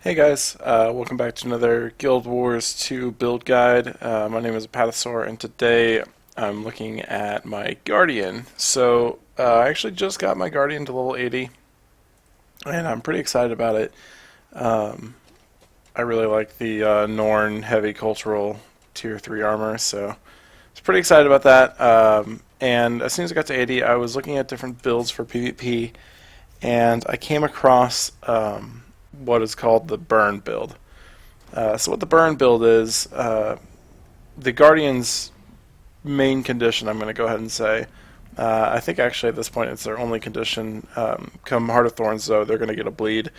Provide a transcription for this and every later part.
Hey guys, welcome back to another Guild Wars 2 build guide. My name is Apathosaur, and today I'm looking at my Guardian. I actually just got my Guardian to level 80, and I'm pretty excited about it. Um, I really like the Norn Heavy Cultural Tier 3 armor, so I was pretty excited about that. And as soon as I got to 80, I was looking at different builds for PvP, and I came across what is called the burn build. So what the burn build is, the Guardian's main condition, I'm going to go ahead and say, I think actually at this point it's their only condition. Come Heart of Thorns, though, they're going to get a bleed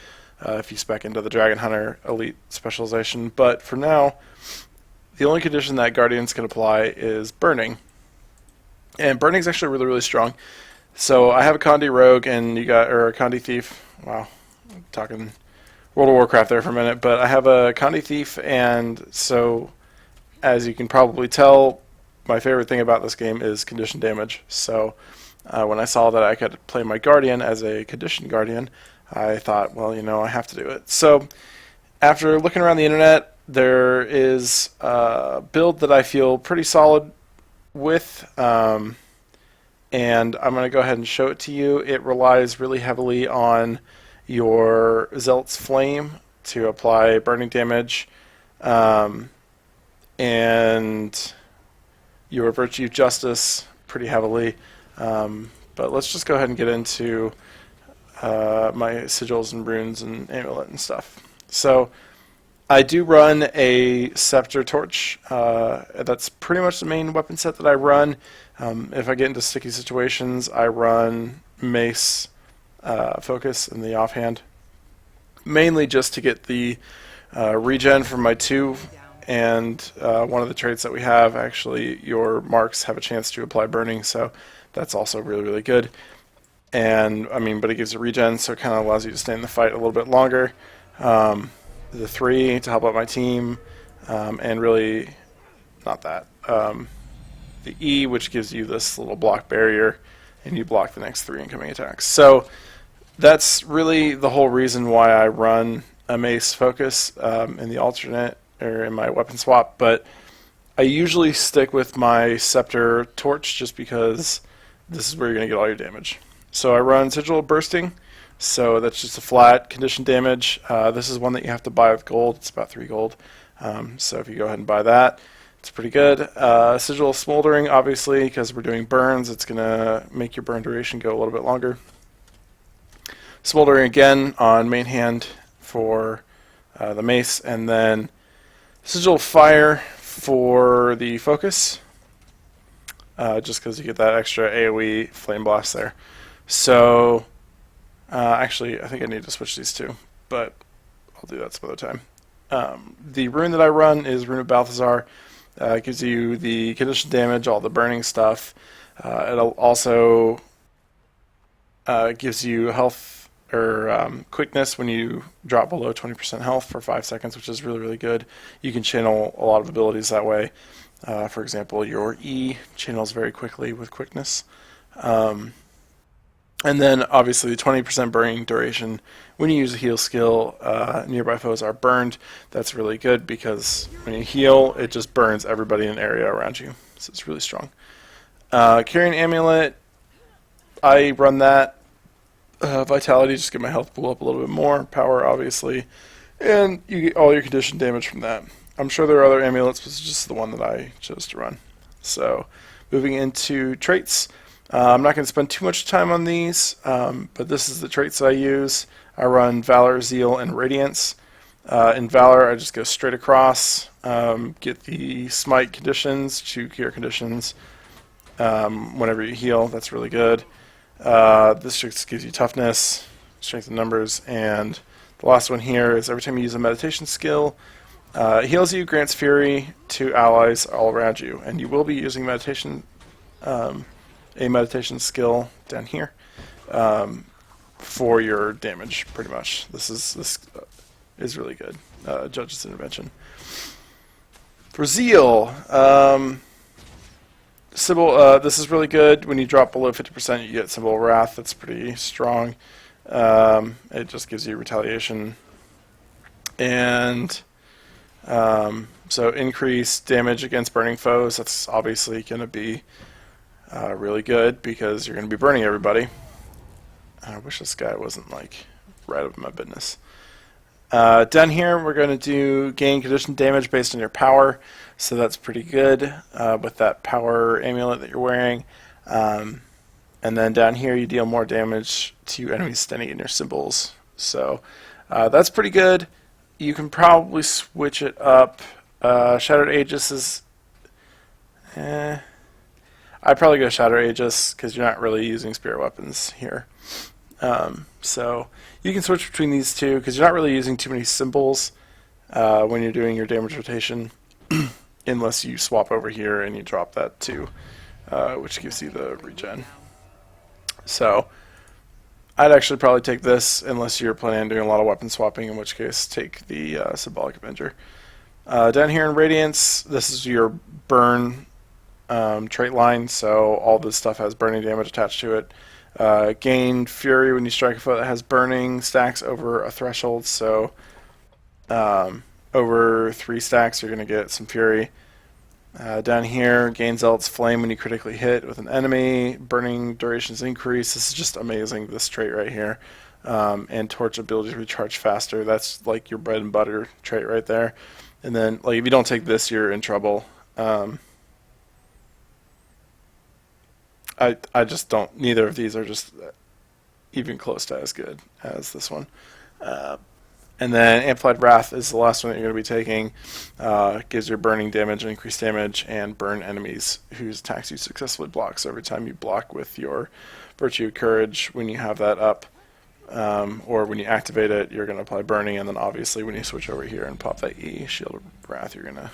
if you spec into the Dragon Hunter Elite specialization. But for now, the only condition that Guardians can apply is burning. And burning is actually really, really strong. So I have a Condi Rogue and or a Condi Thief. Wow, I'm talking World of Warcraft there for a minute, but I have a Condi Thief, and so as you can probably tell, my favorite thing about this game is condition damage. So when I saw that I could play my Guardian as a condition Guardian, I thought, well, I have to do it. So after looking around the internet, there is a build that I feel pretty solid with, and I'm going to go ahead and show it to you. It relies really heavily on your Zealot's Flame to apply burning damage, and your Virtue of Justice pretty heavily. But let's just go ahead and get into my sigils and runes and amulet and stuff. So I do run a Scepter Torch. That's pretty much the main weapon set that I run. If I get into sticky situations, I run Mace Focus in the offhand, mainly just to get the regen from my 2, and one of the traits that we have, actually, your marks have a chance to apply burning, so that's also really, really good. And but it gives a regen, so it kind of allows you to stay in the fight a little bit longer. The 3 to help out my team, and really not that. The E, which gives you this little block barrier, and you block the next 3 incoming attacks. So that's really the whole reason why I run a Mace Focus in the alternate, or in my weapon swap, but I usually stick with my Scepter Torch just because this is where you're going to get all your damage. So I run Sigil of Bursting, so that's just a flat condition damage. This is one that you have to buy with gold. It's about 3 gold. So if you go ahead and buy that, it's pretty good. Sigil of Smoldering, obviously, because we're doing burns, it's going to make your burn duration go a little bit longer. Smoldering again on main hand for the mace, and then Sigil of Fire for the focus, just because you get that extra AoE flame blast there. So actually, I think I need to switch these two, but I'll do that some other time. The rune that I run is Rune of Balthazar. It gives you the condition damage, all the burning stuff. It'll also gives you health or quickness when you drop below 20% health for 5 seconds, which is really, really good. You can channel a lot of abilities that way. For example, your E channels very quickly with quickness. And then, obviously, 20% burning duration. When you use a heal skill, nearby foes are burned. That's really good because when you heal, it just burns everybody in an area around you. So it's really strong. Carrying Amulet, I run that. Vitality, just get my health pool up a little bit more. Power, obviously. And you get all your condition damage from that. I'm sure there are other amulets, but it's just the one that I chose to run. So, moving into traits. I'm not going to spend too much time on these, but this is the traits I use. I run Valor, Zeal, and Radiance. In Valor, I just go straight across, get the Smite conditions, Chew Cure conditions. Whenever you heal, that's really good. This just gives you toughness, strength in numbers, and the last one here is every time you use a meditation skill, it heals you, grants fury to allies all around you, and you will be using meditation. A meditation skill down here for your damage, pretty much. This is really good. Judge's Intervention. For Zeal, Symbol, this is really good. When you drop below 50%, you get Symbol of Wrath. That's pretty strong. It just gives you retaliation. And so increase damage against burning foes. That's obviously going to be really good because you're going to be burning everybody. I wish this guy wasn't like right up my business. Down here we're going to do gain condition damage based on your power, so that's pretty good with that power amulet that you're wearing. And then down here you deal more damage to enemies standing in your symbols, so that's pretty good. You can probably switch it up. Shattered Aegis is... I'd probably go Shattered Aegis because you're not really using spirit weapons here. So you can switch between these two because you're not really using too many symbols when you're doing your damage rotation, unless you swap over here and you drop that too, which gives you the regen. So I'd actually probably take this unless you're planning on doing a lot of weapon swapping, in which case take the Symbolic Avenger. Down here in Radiance, this is your burn trait line, so all this stuff has burning damage attached to it. Gain Fury when you strike a foe that has burning stacks over a threshold, so over 3 stacks you're going to get some Fury. Down here, gain Zealot's Flame when you critically hit with an enemy. Burning durations increase. This is just amazing, this trait right here. And Torch ability to recharge faster. That's like your bread and butter trait right there. And then, like, if you don't take this, you're in trouble. I just don't. Neither of these are just even close to as good as this one. And then Amplified Wrath is the last one that you're going to be taking. Gives your burning damage and increased damage, and burn enemies whose attacks you successfully block. So every time you block with your Virtue of Courage, when you have that up, or when you activate it, you're going to apply burning. And then obviously when you switch over here and pop that E, Shield of Wrath, you're going to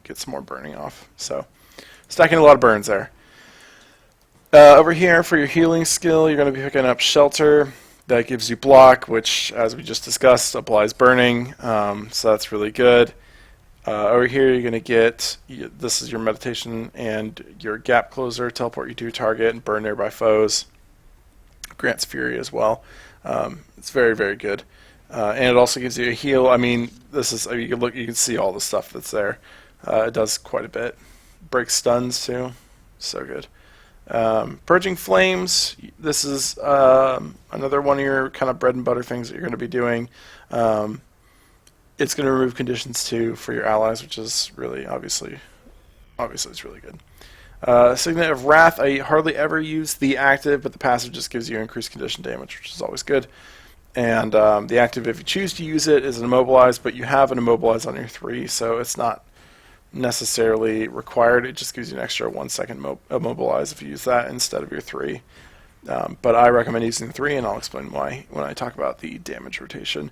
get some more burning off. So stacking a lot of burns there. Over here for your healing skill, you're going to be picking up Shelter. That gives you block, which, as we just discussed, applies burning. So that's really good. Over here, you're going to get, this is your meditation and your gap closer, teleport you to a target and burn nearby foes. Grants Fury as well. It's very, very good. And it also gives you a heal. I mean, this is, you can look, you can see all the stuff that's there. It does quite a bit. Breaks stuns too. So good. Purging Flames, this is another one of your kind of bread and butter things that you're going to be doing. It's going to remove conditions too for your allies, which is really, obviously it's really good. Signet of Wrath, I hardly ever use the active, but the passive just gives you increased condition damage, which is always good. And the active, if you choose to use it, is an Immobilize, but you have an Immobilize on your 3, so it's not necessarily required. It just gives you an extra 1 second immobilize if you use that instead of your 3. But I recommend using 3, and I'll explain why when I talk about the damage rotation.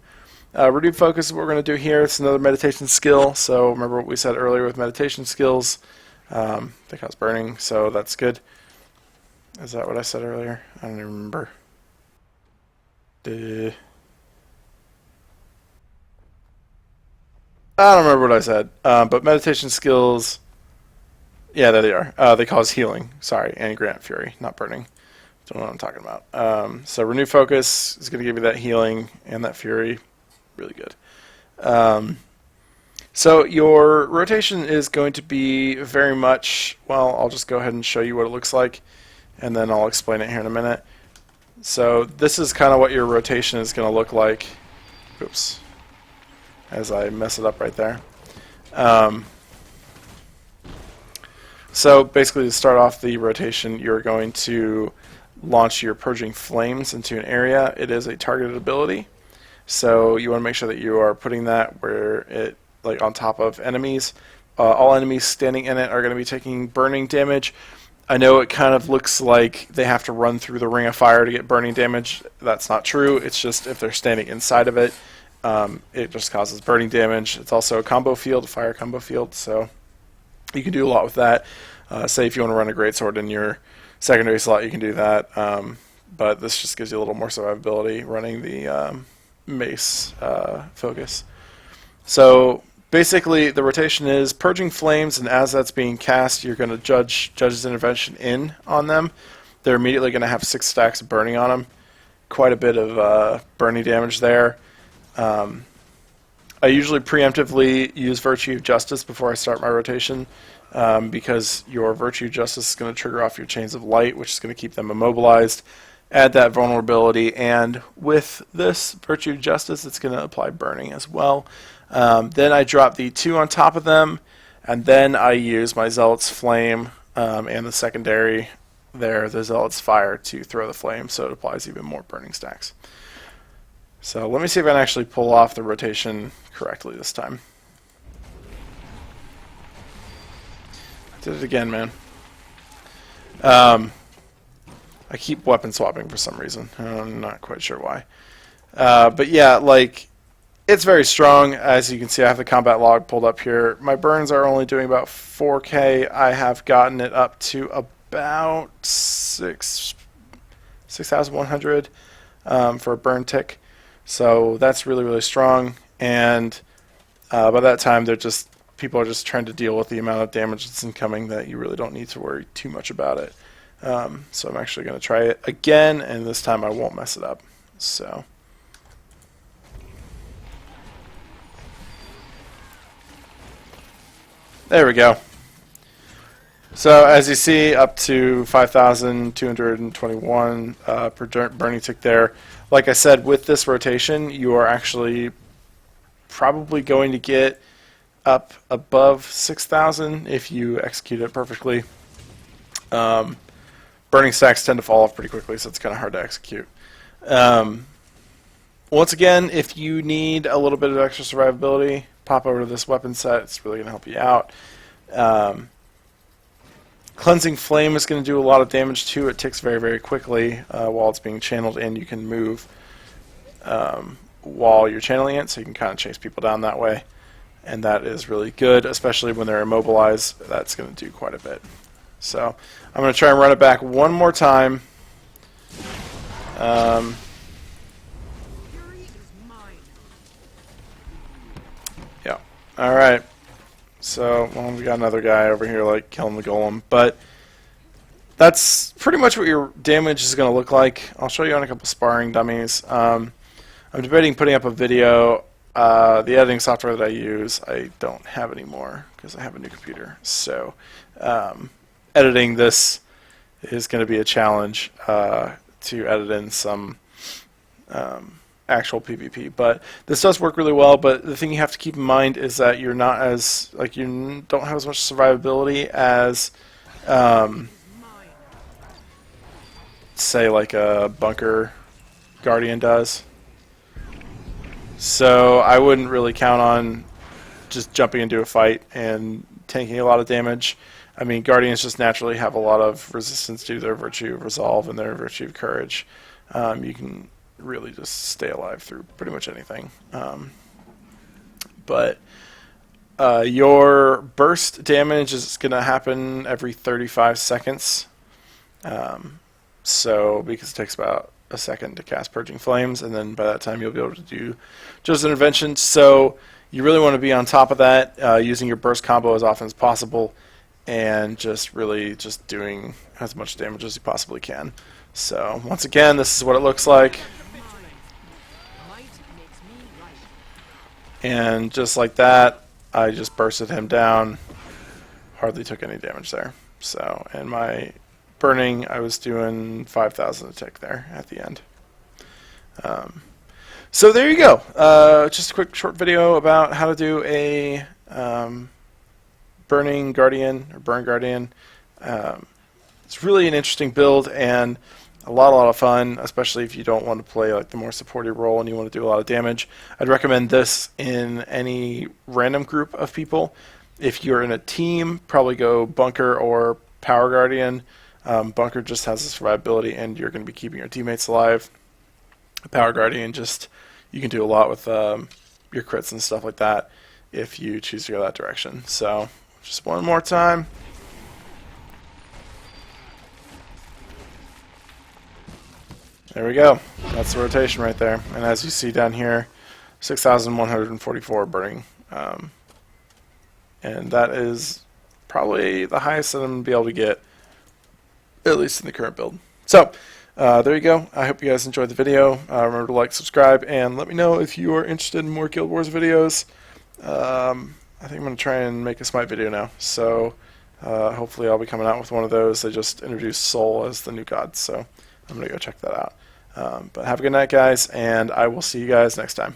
Renewed Focus is what we're going to do here. It's another meditation skill. So remember what we said earlier with meditation skills. They cause burning, so that's good. Is that what I said earlier? I don't even remember. I don't remember what I said, but meditation skills, yeah, there they are. They cause healing, sorry, and grant fury, not burning. Don't know what I'm talking about. So Renew Focus is going to give you that healing and that fury, really good. So your rotation is going to be very much, well, I'll just go ahead and show you what it looks like, and then I'll explain it here in a minute. So this is kind of what your rotation is going to look like. Oops. As I mess it up right there. So basically to start off the rotation, you're going to launch your Purging Flames into an area. It is a targeted ability, so you want to make sure that you are putting that where it, like on top of enemies. All enemies standing in it are going to be taking burning damage. I know it kind of looks like they have to run through the ring of fire to get burning damage. That's not true. It's just if they're standing inside of it, it just causes burning damage. It's also a combo field, a fire combo field, so you can do a lot with that. Say if you want to run a greatsword in your secondary slot, you can do that. But this just gives you a little more survivability running the mace focus. So basically the rotation is Purging Flames, and as that's being cast, you're going to Judge's Intervention in on them. They're immediately going to have 6 stacks of burning on them. Quite a bit of burning damage there. I usually preemptively use Virtue of Justice before I start my rotation, because your Virtue of Justice is going to trigger off your Chains of Light, which is going to keep them immobilized, add that vulnerability, and with this Virtue of Justice, it's going to apply Burning as well. Then I drop the 2 on top of them, and then I use my Zealot's Flame and the secondary there, the Zealot's Fire, to throw the flame, so it applies even more burning stacks. So let me see if I can actually pull off the rotation correctly this time. Did it again, man. I keep weapon swapping for some reason. I'm not quite sure why. But yeah, like, it's very strong. As you can see, I have the combat log pulled up here. My burns are only doing about 4k. I have gotten it up to about 6,100 for a burn tick. So that's really, really strong. And by that time, people are just trying to deal with the amount of damage that's incoming that you really don't need to worry too much about it. So I'm actually going to try it again, and this time I won't mess it up. So there we go. So as you see, up to 5,221 per burning tick there. Like I said, with this rotation, you are actually probably going to get up above 6,000 if you execute it perfectly. Burning stacks tend to fall off pretty quickly, so it's kind of hard to execute. Once again, if you need a little bit of extra survivability, pop over to this weapon set. It's really going to help you out. Cleansing Flame is going to do a lot of damage too. It ticks very, very quickly while it's being channeled, and you can move while you're channeling it, so you can kind of chase people down that way. And that is really good, especially when they're immobilized. That's going to do quite a bit. So I'm going to try and run it back one more time. Yeah. All right. So, well, we got another guy over here, like, killing the golem. But that's pretty much what your damage is going to look like. I'll show you on a couple sparring dummies. I'm debating putting up a video. The editing software that I use, I don't have anymore because I have a new computer. So, editing this is going to be a challenge to edit in some actual PvP, but this does work really well. But the thing you have to keep in mind is that you're not as, like, you don't have as much survivability as say like a bunker guardian does. So I wouldn't really count on just jumping into a fight and taking a lot of damage. I mean, guardians just naturally have a lot of resistance to their virtue of resolve and their virtue of courage. You can really just stay alive through pretty much anything. But your burst damage is going to happen every 35 seconds. So because it takes about a second to cast Purging Flames, and then by that time you'll be able to do just intervention. So you really want to be on top of that, using your burst combo as often as possible, and just really just doing as much damage as you possibly can. So once again, this is what it looks like. And just like that, I just bursted him down. Hardly took any damage there. So, and my burning, I was doing 5,000 a tick there at the end. So there you go. Just a quick short video about how to do a burning guardian or burn guardian. It's really an interesting build and a lot of fun, especially if you don't want to play like the more supportive role and you want to do a lot of damage. I'd recommend this in any random group of people. If you're in a team, probably go bunker or power guardian. Bunker just has the survivability and you're going to be keeping your teammates alive. Power guardian, just you can do a lot with your crits and stuff like that if you choose to go that direction. So just one more time. There we go. That's the rotation right there. And as you see down here, 6,144 burning. And that is probably the highest that I'm going to be able to get, at least in the current build. So, there you go. I hope you guys enjoyed the video. Remember to like, subscribe, and let me know if you are interested in more Guild Wars videos. I think I'm going to try and make a Smite video now, so hopefully I'll be coming out with one of those. They just introduced Soul as the new god, so I'm going to go check that out. But have a good night, guys, and I will see you guys next time.